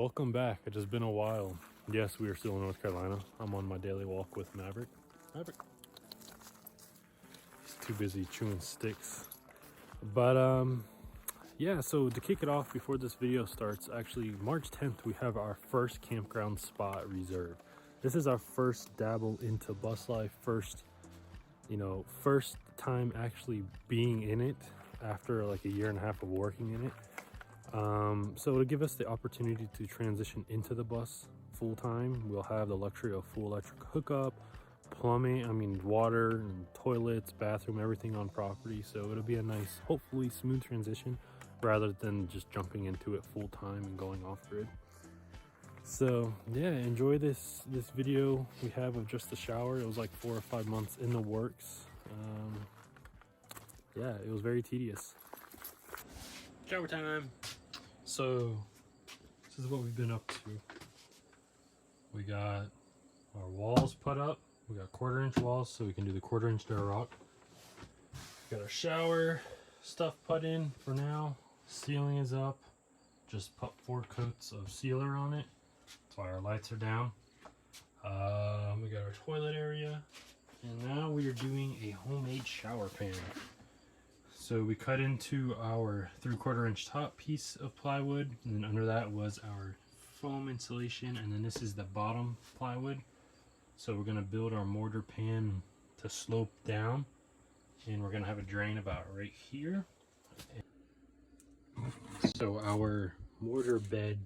welcome back. It's just been a while. Yes, we are still in North Carolina. I'm on my daily walk with Maverick. He's too busy chewing sticks. But yeah, so to kick it off before this video starts, actually March 10th, we have our first campground spot reserved. This is our first dabble into bus life, first time actually being in it after like a year and a half of working in it. So it'll give us the opportunity to transition into the bus full time. We'll have the luxury of full electric hookup, plumbing, water and toilets, bathroom, everything on property. So it'll be a nice, hopefully smooth transition rather than just jumping into it full time and going off grid. So yeah, enjoy this video we have of just the shower. It was like 4 or 5 months in the works. Yeah, it was very tedious. Shower time. So this is what we've been up to. We got our walls put up. We got 1/4 inch walls so we can do the 1/4 inch Grouting. Got our shower stuff put in for now. Ceiling is up. Just put 4 coats of sealer on it. That's why our lights are down. We got our toilet area. And now we are doing a homemade shower pan. So we cut into our 3/4 inch top piece of plywood, and then under that was our foam insulation, and then this is the bottom plywood. So we're gonna build our mortar pan to slope down, and we're gonna have a drain about right here. So our mortar bed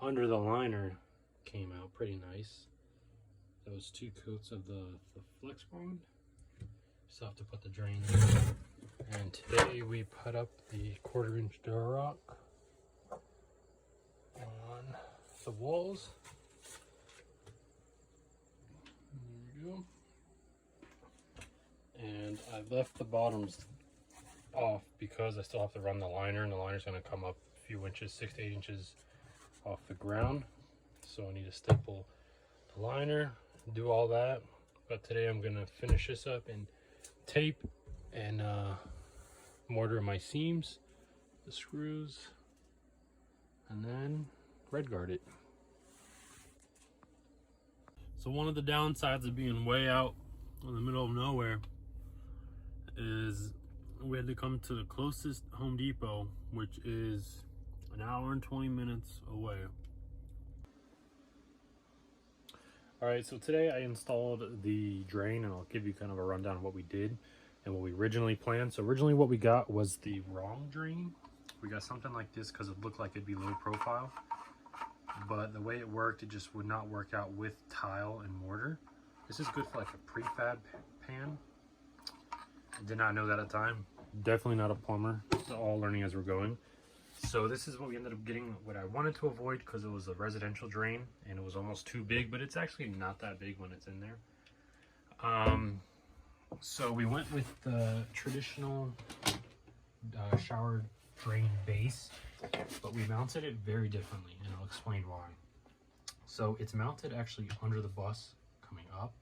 under the liner came out pretty nice. Those 2 coats of the flex bond. Still have to put the drain in. And today we put up the 1/4 inch Grouting on the walls. There we go. And I left the bottoms off because I still have to run the liner, and the liner's going to come up a few inches, 6 to 8 inches off the ground. So I need to staple the liner, do all that. But today I'm going to finish this up and tape and mortar my seams, the screws, and then red guard it. So one of the downsides of being way out in the middle of nowhere is we had to come to the closest Home Depot, which is an hour and 20 minutes away. All right, so today I installed the drain, and I'll give you kind of a rundown of what we did and what we originally planned. So originally what we got was the wrong drain. We got something like this because it looked like it'd be low profile, but the way it worked, it just would not work out with tile and mortar. This is good for like a prefab pan. I did not know that at the time. Definitely not a plumber. It's all learning as we're going. So this is what we ended up getting, what I wanted to avoid, because it was a residential drain and it was almost too big, but it's actually not that big when it's in there. So we went with the traditional shower drain base, but we mounted it very differently, and I'll explain why. So it's mounted actually under the bus coming up.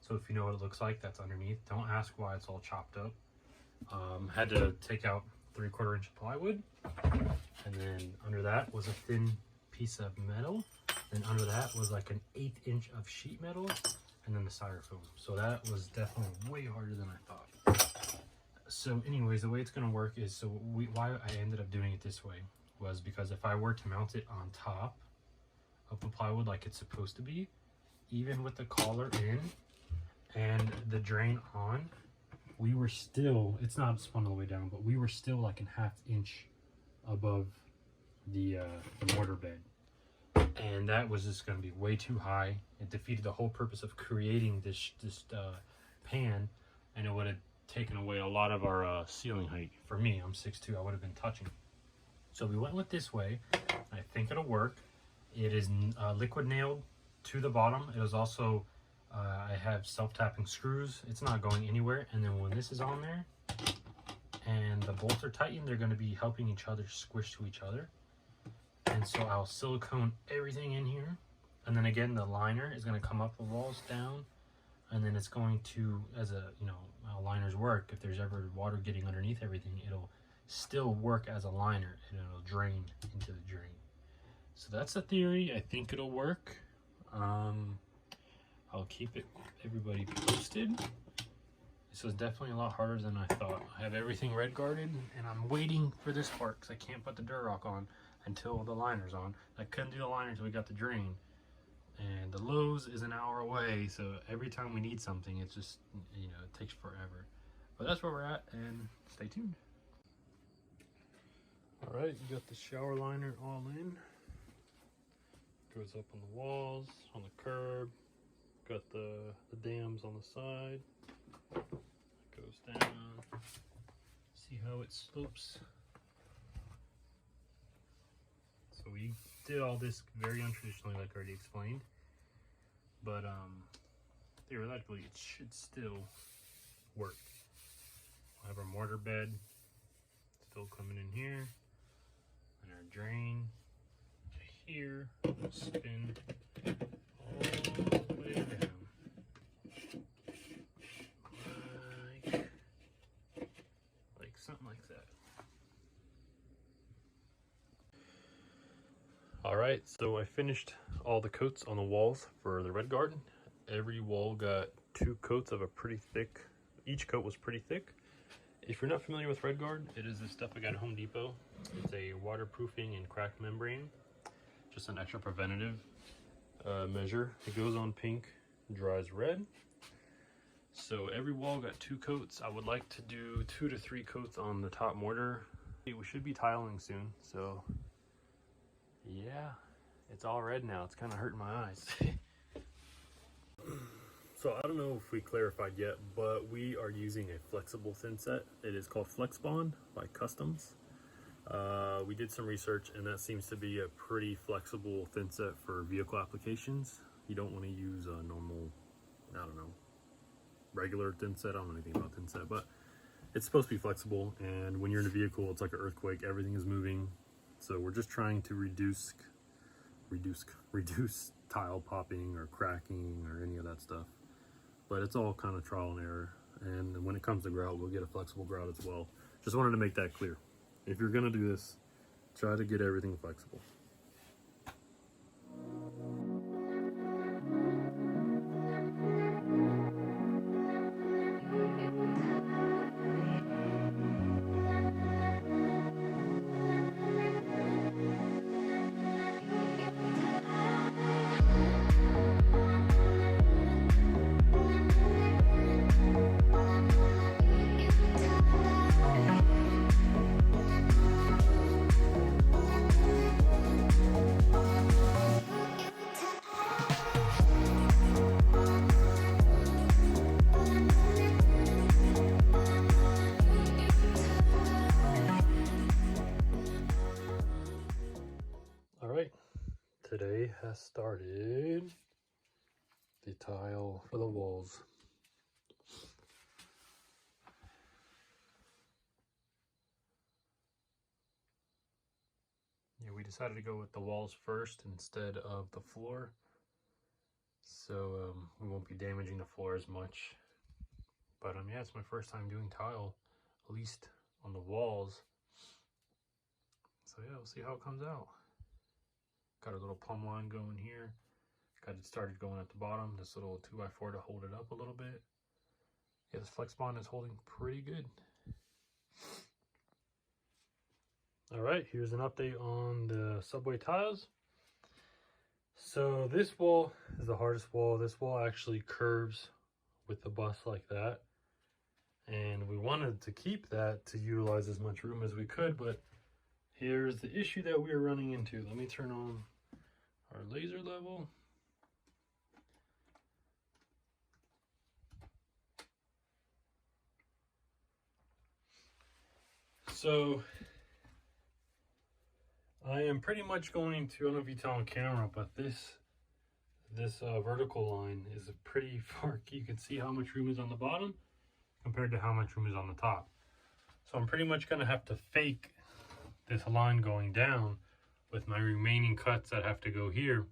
So if you know what it looks like, that's underneath. Don't ask why it's all chopped up. Had to take out 3/4 inch plywood, and then under that was a thin piece of metal. Then under that was like an 1/8 inch of sheet metal, and then the styrofoam. So that was definitely way harder than I thought. So anyways, the way it's gonna work is, so why I ended up doing it this way was because if I were to mount it on top of the plywood like it's supposed to be, even with the collar in and the drain on, we were still, it's not spun all the way down, but we were still like a 1/2 inch above the mortar bed. And that was just going to be way too high. It defeated the whole purpose of creating this pan, and it would have taken away a lot of our ceiling height. For me, I'm 6'2", I would have been touching. So we went with this way. I think it'll work. It is liquid nailed to the bottom. It is also, I have self-tapping screws. It's not going anywhere. And then when this is on there and the bolts are tightened, they're going to be helping each other squish to each other. And so I'll silicone everything in here. And then again, the liner is going to come up the walls down. And then it's going to, as a, how liners work, if there's ever water getting underneath everything, it'll still work as a liner and it'll drain into the drain. So that's the theory. I think it'll work. I'll keep everybody posted. This was definitely a lot harder than I thought. I have everything red guarded, and I'm waiting for this part because I can't put the Durock on until the liner's on. I couldn't do the liner until we got the drain. And the Lowe's is an hour away, so every time we need something, it's just, you know, it takes forever. But that's where we're at, and stay tuned. All right, you got the shower liner all in. Goes up on the walls, on the curb. Got the dams on the side. Goes down. See how it slopes. So we did all this very untraditionally, like I already explained. But theoretically, it should still work. We'll have our mortar bed still coming in here, and our drain here will spin all the way down. Like something like that. Alright, so I finished all the coats on the walls for the red garden. Every wall got 2 coats of a pretty thick, each coat was pretty thick. If you're not familiar with red guard, it is this stuff I got at Home Depot. It's a waterproofing and crack membrane. Just an extra preventative measure. It goes on pink, dries red. So every wall got 2 coats. I would like to do 2 to 3 coats on the top mortar. We should be tiling soon, so yeah, it's all red now. It's kind of hurting my eyes. So I don't know if we clarified yet, but we are using a flexible thin set. It is called Flex Bond by Customs. We did some research, and that seems to be a pretty flexible thin set for vehicle applications. You don't want to use a normal, I don't know, regular thin set. I don't know anything about thin set, but it's supposed to be flexible, and when you're in a vehicle, it's like an earthquake. Everything is moving. So we're just trying to reduce tile popping or cracking or any of that stuff. But it's all kind of trial and error. And when it comes to grout, we'll get a flexible grout as well. Just wanted to make that clear. If you're gonna do this, try to get everything flexible. Today has started the tile for the walls. Yeah, we decided to go with the walls first instead of the floor, so we won't be damaging the floor as much. But yeah, it's my first time doing tile, at least on the walls. So yeah, we'll see how it comes out. Got a little plumb line going here. Got it started going at the bottom. This little 2x4 to hold it up a little bit. Yeah, this Flex Bond is holding pretty good. All right, here's an update on the subway tiles. So this wall is the hardest wall. This wall actually curves with the bus like that. And we wanted to keep that to utilize as much room as we could, but here's the issue that we're running into. Let me turn on our laser level. So I am pretty much going to, I don't know if you tell on camera, but this vertical line is a pretty far. You can see how much room is on the bottom compared to how much room is on the top. So I'm pretty much going to have to fake this line going down with my remaining cuts that have to go here,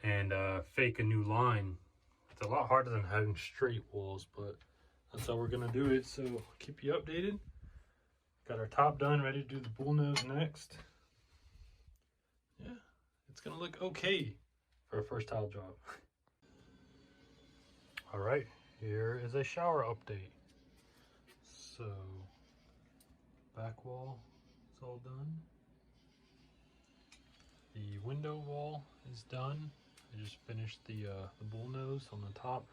and fake a new line. It's a lot harder than having straight walls, but that's how we're going to do it. So I'll keep you updated. Got our top done, ready to do the bull nose next. Yeah, it's gonna look okay for a first tile job. All right, here is a shower update. So back wall is all done. The window wall is done. I just finished the bull nose on the top.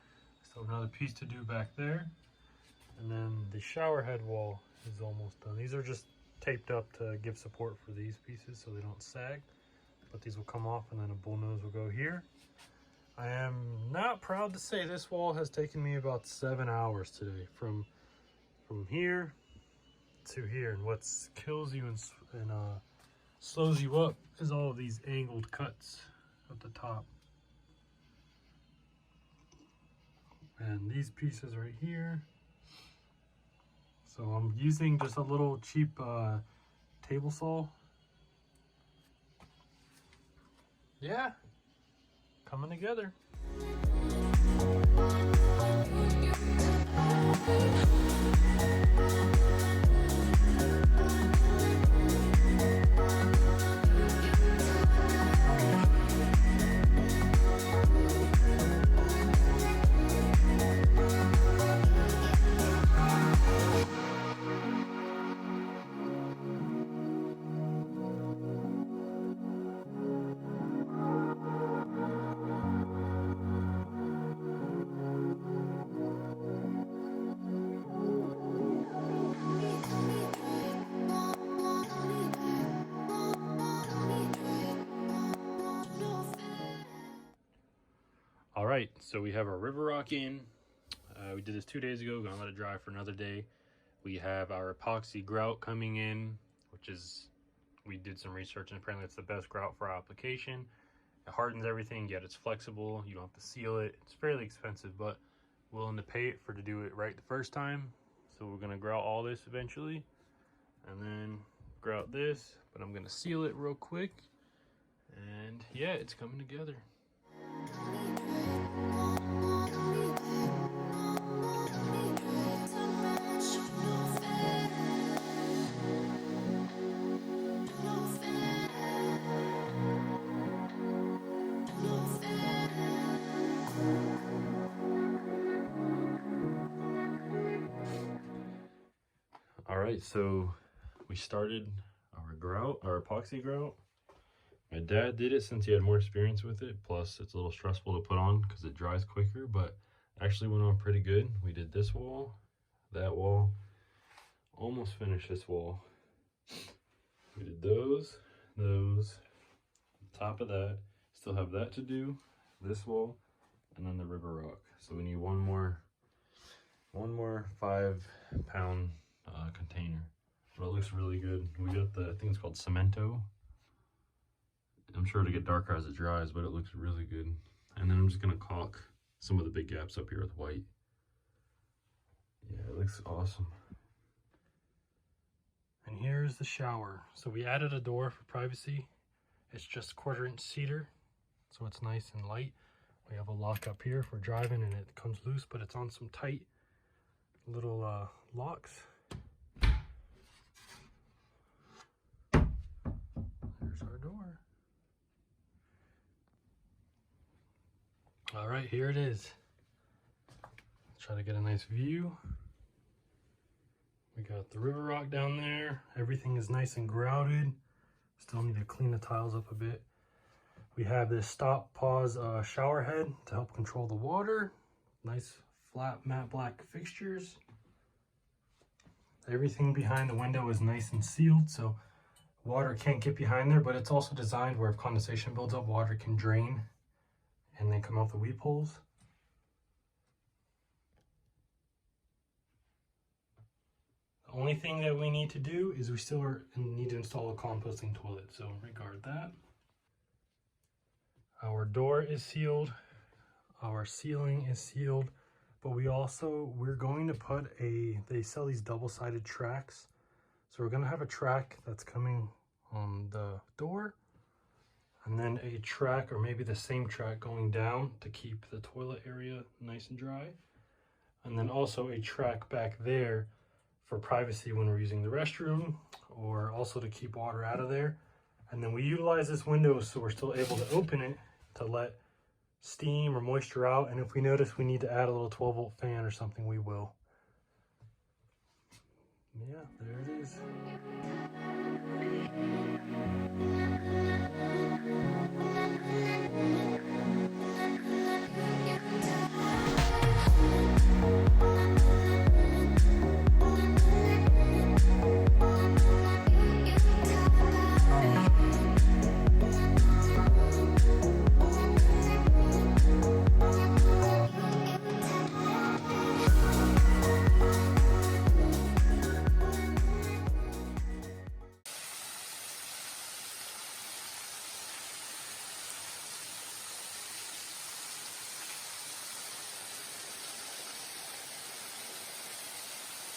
Still another piece to do back there. And then the shower head wall is almost done. These are just taped up to give support for these pieces so they don't sag. But these will come off and then a bull nose will go here. I am not proud to say this wall has taken me about 7 hours today from here to here. And what kills you and slows you up is all of these angled cuts at the top. And these pieces right here. So I'm using just a little cheap table saw. Yeah, coming together. All right, so we have our river rock in. We did this 2 days ago, gonna let it dry for another day. We have our epoxy grout coming in, which is, we did some research and apparently it's the best grout for our application. It hardens everything, yet it's flexible. You don't have to seal it. It's fairly expensive, but willing to pay it to do it right the first time. So we're gonna grout all this eventually and then grout this, but I'm gonna seal it real quick. And yeah, it's coming together. All right, so we started our grout, our epoxy grout. My dad did it since he had more experience with it. Plus, it's a little stressful to put on because it dries quicker, but actually went on pretty good. We did this wall, that wall, almost finished this wall. We did those, top of that. Still have that to do, this wall, and then the river rock. So we need one more 5-pound container. But it looks really good. We got the, I think it's called cemento. I'm sure it'll get darker as it dries, but it looks really good. And then I'm just gonna caulk some of the big gaps up here with white. Yeah, it looks awesome. And here's the shower. So we added a door for privacy. It's just 1/4-inch cedar, so it's nice and light. We have a lock up here for driving and it comes loose, but it's on some tight little locks. There's our door. All right, here it is. Let's try to get a nice view. We got the river rock down there. Everything is nice and grouted. Still need to clean the tiles up a bit. We have this stop pause shower head to help control the water. Nice flat matte black fixtures. Everything behind the window is nice and sealed, so water can't get behind there, but it's also designed where if condensation builds up, water can drain and then come out the weep holes. The only thing that we need to do is we still need to install a composting toilet, so regard that. Our door is sealed, our ceiling is sealed, but we're going to put they sell these double-sided tracks. So we're gonna have a track that's coming on the door, and then a track, or maybe the same track going down to keep the toilet area nice and dry. And then also a track back there for privacy when we're using the restroom, or also to keep water out of there. And then we utilize this window so we're still able to open it to let steam or moisture out. And if we notice we need to add a little 12-volt fan or something, we will. Yeah, there it is.